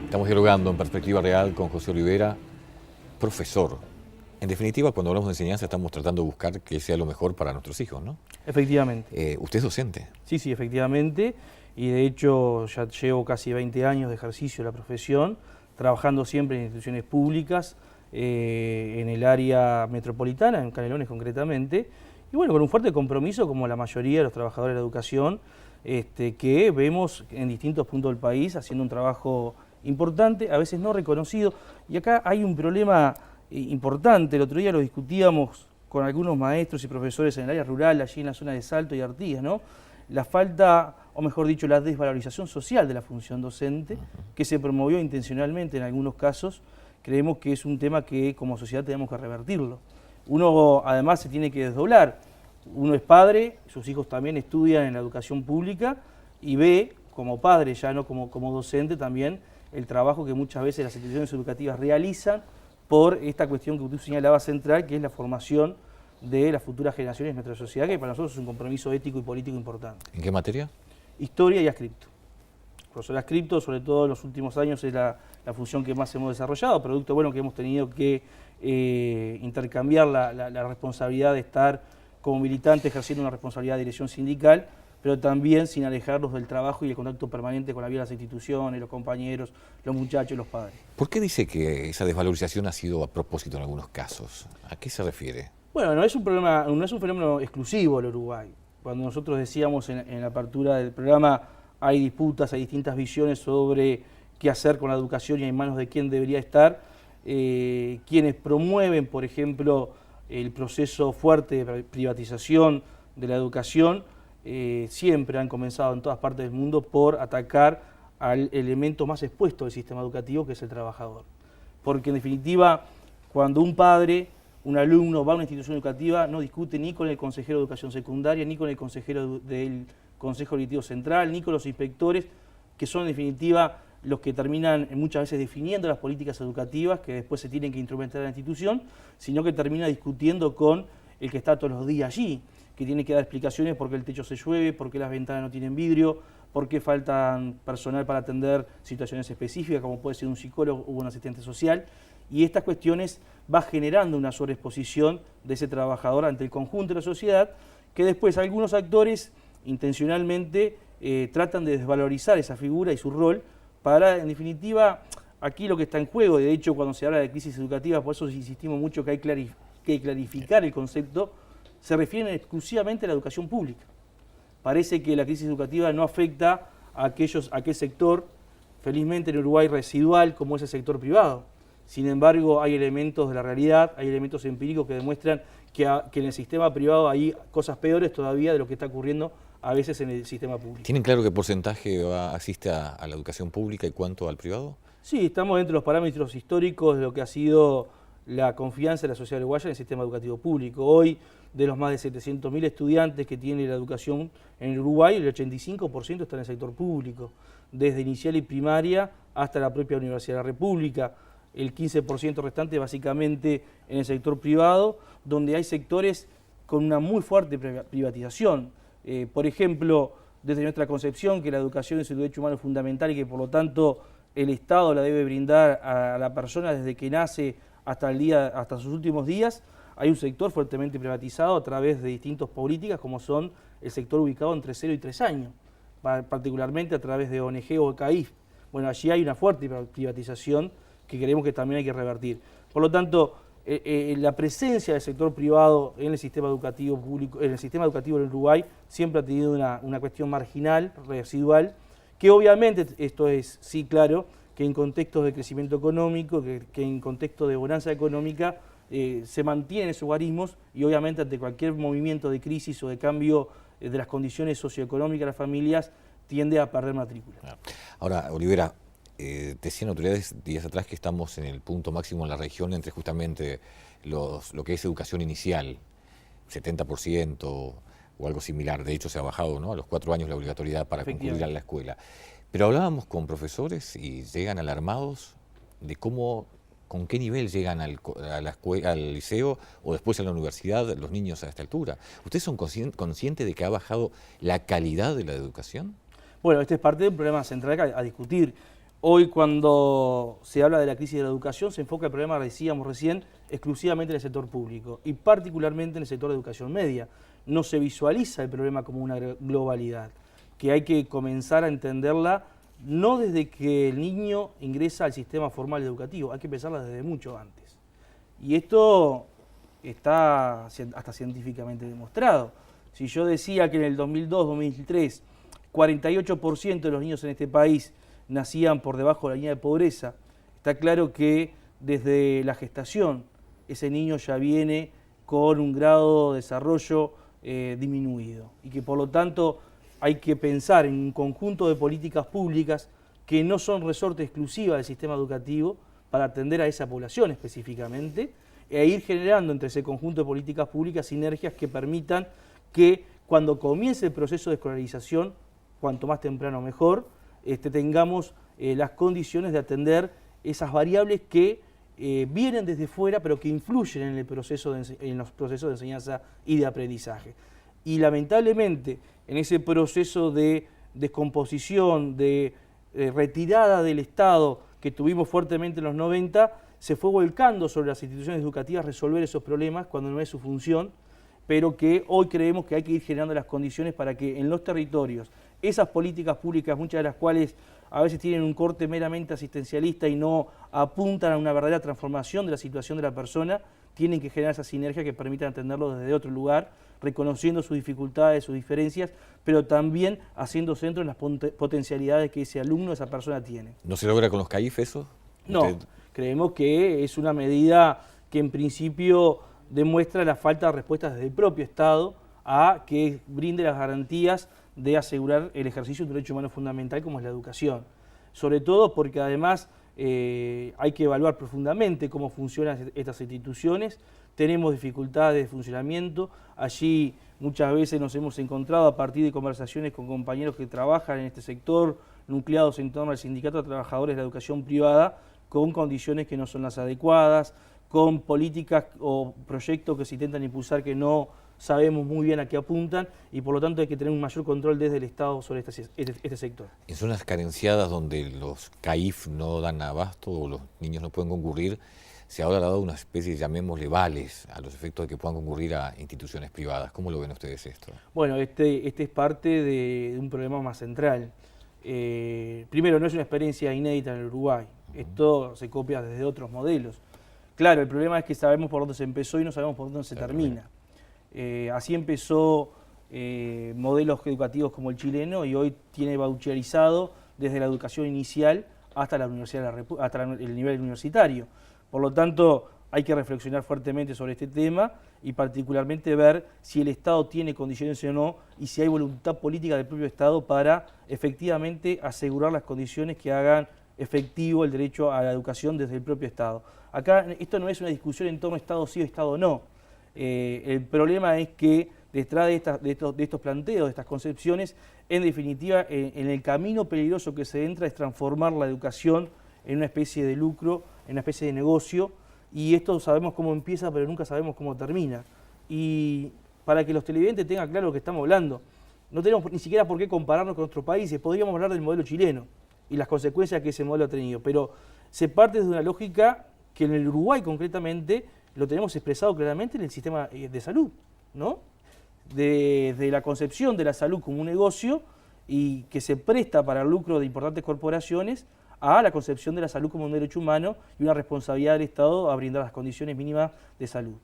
Estamos dialogando en Perspectiva Real con José Olivera, profesor. En definitiva, cuando hablamos de enseñanza estamos tratando de buscar que sea lo mejor para nuestros hijos, ¿no? Efectivamente. Usted es docente. Sí, efectivamente. Y de hecho ya llevo casi 20 años de ejercicio de la profesión, trabajando siempre en instituciones públicas, en el área metropolitana, en Canelones concretamente. Y bueno, con un fuerte compromiso, como la mayoría de los trabajadores de la educación, que vemos en distintos puntos del país haciendo un trabajo importante, a veces no reconocido. Y acá hay un problema importante. El otro día lo discutíamos con algunos maestros y profesores en el área rural, allí en la zona de Salto y Artigas, ¿no? La falta, o mejor dicho, la desvalorización social de la función docente, que se promovió intencionalmente en algunos casos. Creemos que es un tema que como sociedad tenemos que revertirlo. Uno además se tiene que desdoblar. Uno es padre, sus hijos también estudian en la educación pública y ve como padre, ya no como docente, también el trabajo que muchas veces las instituciones educativas realizan por esta cuestión que usted señalaba central, que es la formación de las futuras generaciones de nuestra sociedad, que para nosotros es un compromiso ético y político importante. ¿En qué materia? Historia y ascripto. Profesor ascripto, sobre todo en los últimos años, es la función que más hemos desarrollado, producto bueno que hemos tenido que intercambiar la responsabilidad de estar como militante ejerciendo una responsabilidad de dirección sindical, pero también sin alejarnos del trabajo y el contacto permanente con la vida de las instituciones, los compañeros, los muchachos, los padres. ¿Por qué dice que esa desvalorización ha sido a propósito en algunos casos? ¿A qué se refiere? Bueno, no es un fenómeno exclusivo del Uruguay. Cuando nosotros decíamos en la apertura del programa, hay disputas, hay distintas visiones sobre qué hacer con la educación y en manos de quién debería estar. Quienes promueven, por ejemplo, el proceso fuerte de privatización de la educación, siempre han comenzado en todas partes del mundo por atacar al elemento más expuesto del sistema educativo, que es el trabajador. Porque en definitiva, cuando un padre, un alumno va a una institución educativa, no discute ni con el consejero de educación secundaria, ni con el consejero del Consejo Directivo Central, ni con los inspectores, que son en definitiva los que terminan muchas veces definiendo las políticas educativas que después se tienen que instrumentar en la institución, sino que termina discutiendo con el que está todos los días allí, que tiene que dar explicaciones por qué el techo se llueve, por qué las ventanas no tienen vidrio, por qué faltan personal para atender situaciones específicas, como puede ser un psicólogo o un asistente social. Y estas cuestiones va generando una sobreexposición de ese trabajador ante el conjunto de la sociedad, que después algunos actores intencionalmente tratan de desvalorizar esa figura y su rol para, en definitiva, aquí lo que está en juego, de hecho cuando se habla de crisis educativa, por eso insistimos mucho que hay que clarificar el concepto, se refieren exclusivamente a la educación pública. Parece que la crisis educativa no afecta a aquel sector, felizmente en Uruguay residual, como es el sector privado. Sin embargo, hay elementos de la realidad, hay elementos empíricos que demuestran que en el sistema privado hay cosas peores todavía de lo que está ocurriendo a veces en el sistema público. ¿Tienen claro qué porcentaje asiste a la educación pública y cuánto al privado? Sí, estamos dentro de los parámetros históricos de lo que ha sido la confianza de la sociedad uruguaya en el sistema educativo público. Hoy, de los más de 700.000 estudiantes que tiene la educación en el Uruguay, el 85% está en el sector público, desde inicial y primaria hasta la propia Universidad de la República. El 15% restante básicamente en el sector privado, donde hay sectores con una muy fuerte privatización. Por ejemplo, desde nuestra concepción que la educación es el derecho humano fundamental y que por lo tanto el Estado la debe brindar a la persona desde que nace hasta sus últimos días, hay un sector fuertemente privatizado a través de distintas políticas como son el sector ubicado entre 0 y 3 años, particularmente a través de ONG o CAIF. Bueno, allí hay una fuerte privatización que creemos que también hay que revertir. Por lo tanto, la presencia del sector privado en el sistema educativo público, en el sistema educativo del Uruguay, siempre ha tenido una cuestión marginal, residual, que obviamente, esto es sí claro, que en contextos de crecimiento económico, que en contextos de bonanza económica, se mantienen esos guarismos y obviamente ante cualquier movimiento de crisis o de cambio de las condiciones socioeconómicas de las familias, tiende a perder matrícula. Ahora, Olivera, decían autoridades días atrás que estamos en el punto máximo en la región entre justamente lo que es educación inicial, 70% o algo similar. De hecho, se ha bajado, ¿no?, a los 4 años la obligatoriedad para concluir a la escuela. Pero hablábamos con profesores y llegan alarmados de con qué nivel llegan al liceo o después a la universidad los niños a esta altura. ¿Ustedes son conscientes de que ha bajado la calidad de la educación? Bueno, este es parte del problema central a discutir. Hoy cuando se habla de la crisis de la educación se enfoca el problema, decíamos recién, exclusivamente en el sector público y particularmente en el sector de educación media. No se visualiza el problema como una globalidad, que hay que comenzar a entenderla no desde que el niño ingresa al sistema formal educativo, hay que pensarla desde mucho antes. Y esto está hasta científicamente demostrado. Si yo decía que en el 2002-2003 48% de los niños en este país nacían por debajo de la línea de pobreza, está claro que desde la gestación ese niño ya viene con un grado de desarrollo disminuido y que por lo tanto hay que pensar en un conjunto de políticas públicas que no son resorte exclusiva del sistema educativo para atender a esa población específicamente e ir generando entre ese conjunto de políticas públicas sinergias que permitan que cuando comience el proceso de escolarización, cuanto más temprano mejor, tengamos las condiciones de atender esas variables que vienen desde fuera pero que influyen en, en los procesos de enseñanza y de aprendizaje. Y lamentablemente en ese proceso de descomposición, de retirada del Estado que tuvimos fuertemente en los 90, se fue volcando sobre las instituciones educativas resolver esos problemas cuando no es su función, pero que hoy creemos que hay que ir generando las condiciones para que en los territorios esas políticas públicas, muchas de las cuales a veces tienen un corte meramente asistencialista y no apuntan a una verdadera transformación de la situación de la persona, tienen que generar esa sinergia que permitan atenderlo desde otro lugar, reconociendo sus dificultades, sus diferencias, pero también haciendo centro en las potencialidades que ese alumno, esa persona tiene. ¿No se logra con los CAIF eso? No, creemos que es una medida que en principio demuestra la falta de respuestas desde el propio Estado a que brinde las garantías de asegurar el ejercicio de un derecho humano fundamental como es la educación. Sobre todo porque además hay que evaluar profundamente cómo funcionan estas instituciones, tenemos dificultades de funcionamiento, allí muchas veces nos hemos encontrado a partir de conversaciones con compañeros que trabajan en este sector, nucleados en torno al Sindicato de Trabajadores de la Educación Privada, con condiciones que no son las adecuadas, con políticas o proyectos que se intentan impulsar que no sabemos muy bien a qué apuntan y por lo tanto hay que tener un mayor control desde el Estado sobre este sector. En zonas carenciadas donde los CAIF no dan abasto o los niños no pueden concurrir, se ha ahora dado una especie, llamémosle, vales a los efectos de que puedan concurrir a instituciones privadas. ¿Cómo lo ven ustedes esto? Bueno, este es parte de un problema más central. Primero, no es una experiencia inédita en el Uruguay. Esto se copia desde otros modelos. Claro, el problema es que sabemos por dónde se empezó y no sabemos por dónde se termina. Así empezó modelos educativos como el chileno y hoy tiene voucherizado desde la educación inicial hasta la universidad, hasta el nivel universitario. Por lo tanto, hay que reflexionar fuertemente sobre este tema y particularmente ver si el Estado tiene condiciones o no y si hay voluntad política del propio Estado para efectivamente asegurar las condiciones que hagan efectivo el derecho a la educación desde el propio Estado. Acá esto no es una discusión en torno a Estado sí o Estado no. El problema es que detrás de estos planteos, de estas concepciones, en definitiva, en el camino peligroso que se entra es transformar la educación en una especie de lucro, en una especie de negocio, y esto sabemos cómo empieza, pero nunca sabemos cómo termina. Y para que los televidentes tengan claro lo que estamos hablando, no tenemos ni siquiera por qué compararnos con otros países, podríamos hablar del modelo chileno y las consecuencias que ese modelo ha tenido, pero se parte de una lógica que en el Uruguay concretamente lo tenemos expresado claramente en el sistema de salud, ¿no? De la concepción de la salud como un negocio y que se presta para el lucro de importantes corporaciones a la concepción de la salud como un derecho humano y una responsabilidad del Estado a brindar las condiciones mínimas de salud.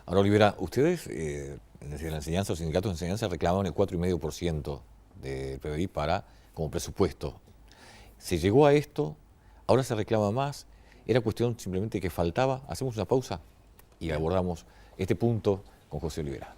Ahora, Olivera, ustedes desde la enseñanza, los sindicatos de enseñanza reclamaban el 4,5% del PBI como presupuesto. Se llegó a esto, ahora se reclama más, era cuestión simplemente que faltaba. Hacemos una pausa y abordamos este punto con José Olivera.